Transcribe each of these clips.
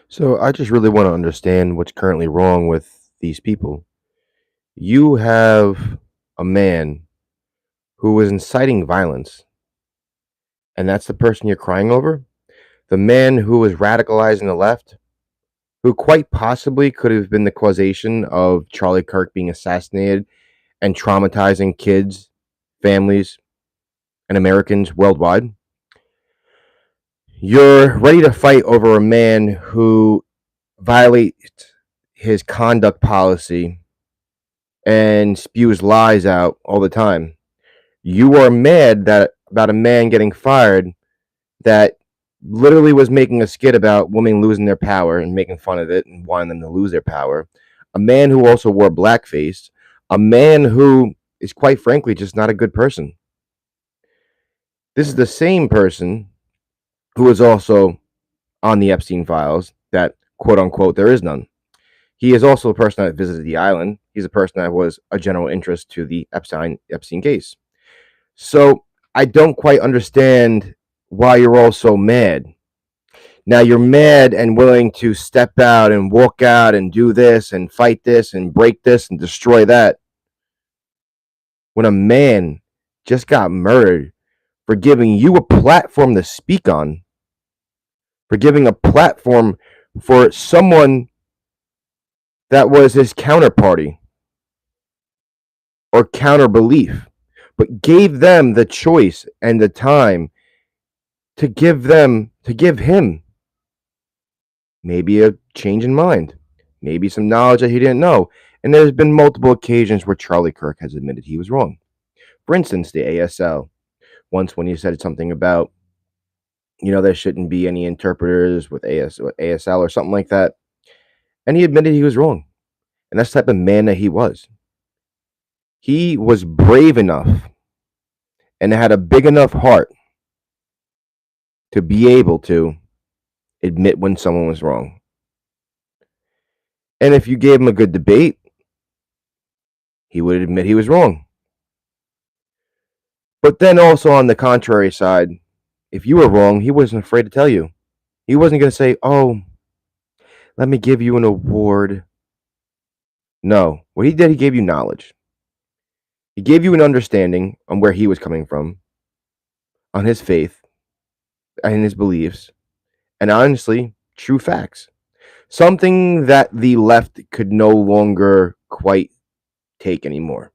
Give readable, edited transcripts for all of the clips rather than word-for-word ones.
So I just really want to understand what's currently wrong with these people. You have a man who is inciting violence, and that's the person you're crying over? The man who is radicalizing the left, who quite possibly could have been the causation of Charlie Kirk being assassinated and traumatizing kids, families, and Americans worldwide. You're ready to fight over a man who violates his conduct policy and spews lies out all the time. You are mad that about a man getting fired that literally was making a skit about women losing their power and making fun of it and wanting them to lose their power. A man who also wore blackface. A man who is quite frankly just not a good person. This is the same person who is also on the Epstein files that quote unquote there is none. He is also a person that visited the island. He's a person that was a general interest to the Epstein case. So I don't quite understand why you're all so mad. Now you're mad and willing to step out and walk out and do this and fight this and break this and destroy that when a man just got murdered for giving you a platform to speak on, for giving a platform for someone that was his counterparty or counter belief, but gave them the choice and the time to give him maybe a change in mind, maybe some knowledge that he didn't know. And there's been multiple occasions where Charlie Kirk has admitted he was wrong. For instance, the ASL, once when he said something about, there shouldn't be any interpreters with ASL or something like that. And he admitted he was wrong. And that's the type of man that he was. He was brave enough and had a big enough heart to be able to admit when someone was wrong. And if you gave him a good debate, he would admit he was wrong. But then also on the contrary side, if you were wrong, he wasn't afraid to tell you. He wasn't going to say, "Oh, let me give you an award." No, what he did, he gave you knowledge. He gave you an understanding on where he was coming from, on his faith, and his beliefs, and honestly, true facts. Something that the left could no longer quite take anymore.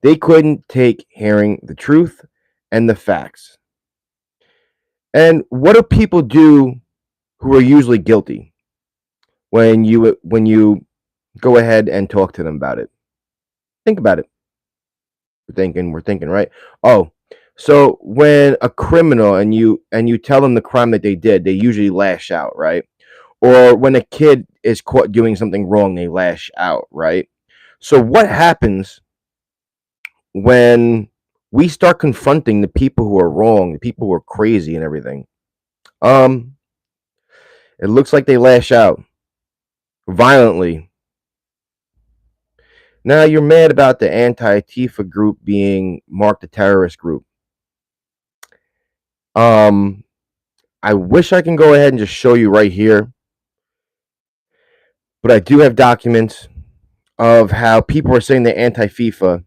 They couldn't take hearing the truth and the facts. And what do people do who are usually guilty when you go ahead and talk to them about it? Think about it. We're thinking, right? Oh, so when a criminal and you tell them the crime that they did, they usually lash out, right? Or when a kid is caught doing something wrong, they lash out, right? So what happens when we start confronting the people who are wrong, the people who are crazy and everything? Um, it looks like they lash out violently. Now you're mad about the anti-Tifa group being marked a terrorist group. Um, I wish I can go ahead and just show you right here, but I do have documents of how people are saying they're anti-FIFA,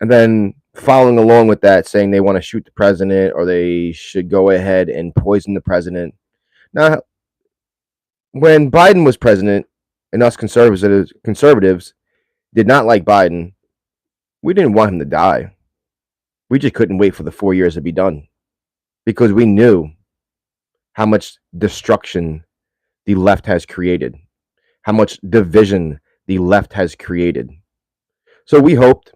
and then following along with that, saying they want to shoot the president or they should go ahead and poison the president. Now, when Biden was president, and us conservatives did not like Biden, we didn't want him to die. We just couldn't wait for the 4 years to be done because we knew how much destruction the left has created, how much division the left has created. So we hoped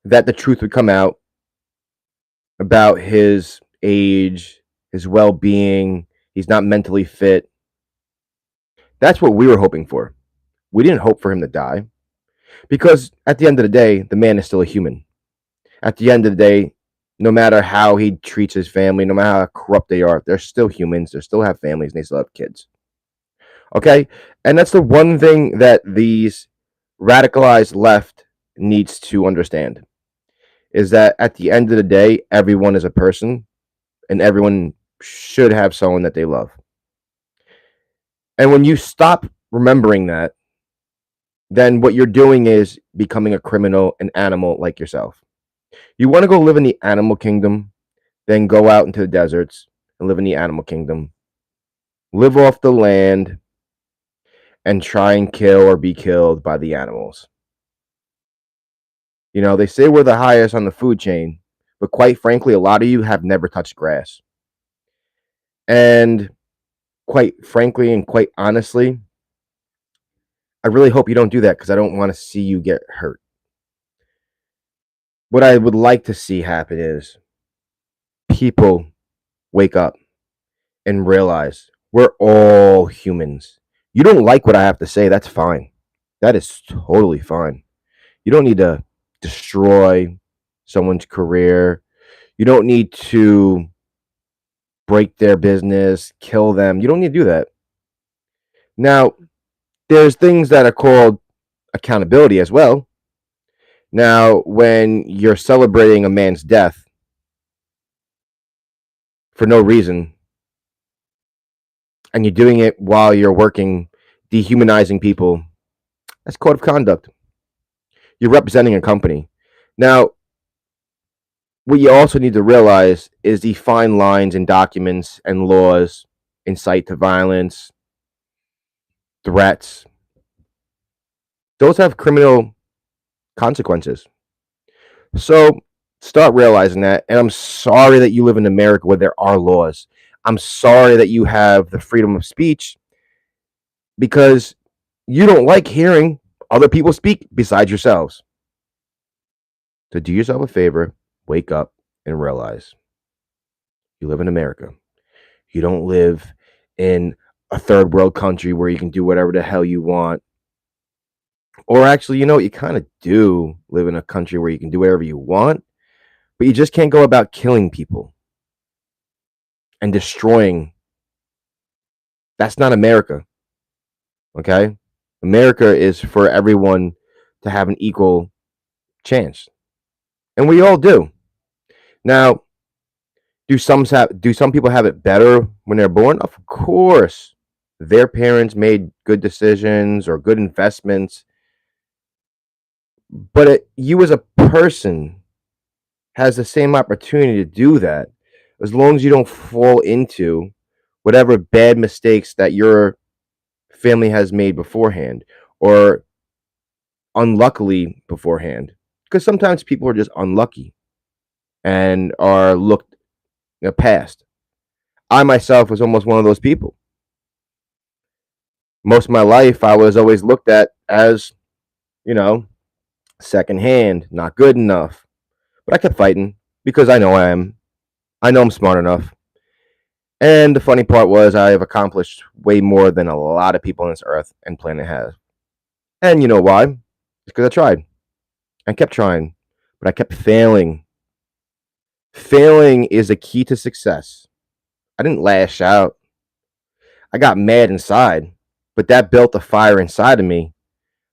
that the truth would come out about his age, his well being. He's not mentally fit. That's what we were hoping for. We didn't hope for him to die because at the end of the day, the man is still a human. At the end of the day, no matter how he treats his family, no matter how corrupt they are, they're still humans. They still have families and they still have kids. Okay? And that's the one thing that these radicalized left needs to understand is that at the end of the day, everyone is a person and everyone should have someone that they love. And when you stop remembering that, then what you're doing is becoming a criminal, an animal like yourself. You want to go live in the animal kingdom, then go out into the deserts and live in the animal kingdom. Live off the land and try and kill or be killed by the animals. You know, they say we're the highest on the food chain, but quite frankly, a lot of you have never touched grass. And quite frankly and quite honestly, I really hope you don't do that because I don't want to see you get hurt. What I would like to see happen is people wake up and realize we're all humans. You don't like what I have to say, that's fine. That is totally fine. You don't need to destroy someone's career. You don't need to break their business, kill them. You don't need to do that. Now, there's things that are called accountability as well. Now, when you're celebrating a man's death for no reason, and you're doing it while you're working, dehumanizing people, that's code of conduct. You're representing a company. Now, what you also need to realize is the fine lines in documents and laws incite to violence, threats. Those have criminal consequences. So start realizing that. And I'm sorry that you live in America where there are laws. I'm sorry that you have the freedom of speech because you don't like hearing other people speak besides yourselves. So do yourself a favor, wake up and realize you live in America. You don't live in a third world country where you can do whatever the hell you want. Or actually, you know, you kind of do live in a country where you can do whatever you want, but you just can't go about killing people and destroying. That's not America. Okay? America is for everyone to have an equal chance. And we all do. Now, do some people have it better when they're born? Of course. Their parents made good decisions or good investments. But you as a person has the same opportunity to do that as long as you don't fall into whatever bad mistakes that your family has made beforehand or unluckily beforehand. Because sometimes people are just unlucky and are looked past. I myself was almost one of those people. Most of my life, I was always looked at as, you know, secondhand, not good enough. But I kept fighting because I know I am. I know I'm smart enough. And the funny part was I have accomplished way more than a lot of people on this earth and planet have. And you know why? It's because I tried. I kept trying, but I kept failing. Failing is a key to success. I didn't lash out. I got mad inside, but that built a fire inside of me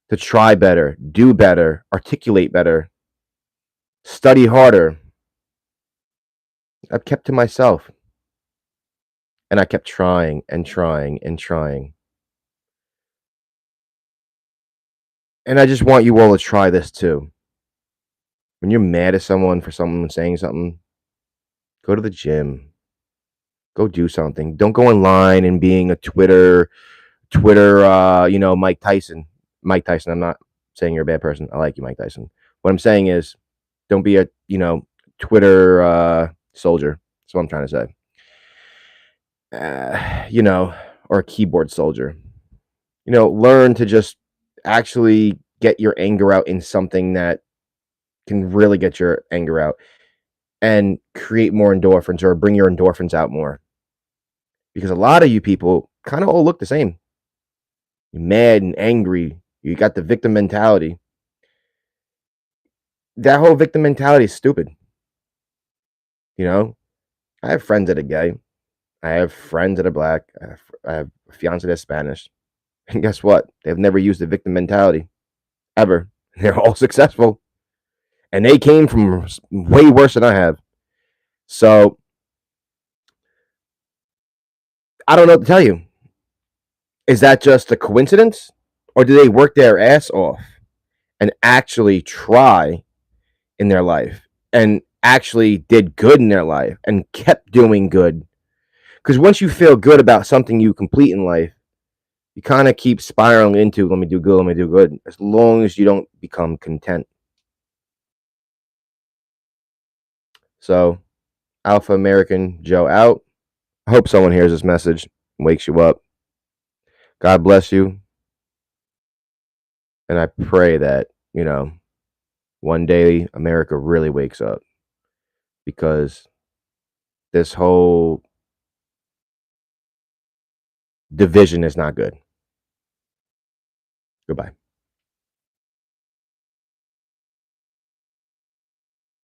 to try better, do better, articulate better, study harder. I've kept to myself. And I kept trying and trying and trying. And I just want you all to try this too. When you're mad at someone for someone saying something, go to the gym. Go do something. Don't go online and being a Twitter, Mike Tyson. Mike Tyson, I'm not saying you're a bad person. I like you, Mike Tyson. What I'm saying is don't be a, Twitter soldier. That's what I'm trying to say. Or a keyboard soldier. Learn to just actually get your anger out in something that can really get your anger out and create more endorphins or bring your endorphins out more. Because a lot of you people kind of all look the same. You're mad and angry. You got the victim mentality. That whole victim mentality is stupid. I have friends that are gay. I have friends that are black. I have a fiance that's Spanish. And guess what? They've never used the victim mentality ever. They're all successful. And they came from way worse than I have. So I don't know what to tell you. Is that just a coincidence? Or do they work their ass off and actually try in their life and actually did good in their life and kept doing good? Because once you feel good about something you complete in life, you kind of keep spiraling into let me do good, let me do good, as long as you don't become content. So, Alpha American Joe out. I hope someone hears this message and wakes you up. God bless you. And I pray that, one day America really wakes up, because this whole division is not good. Goodbye.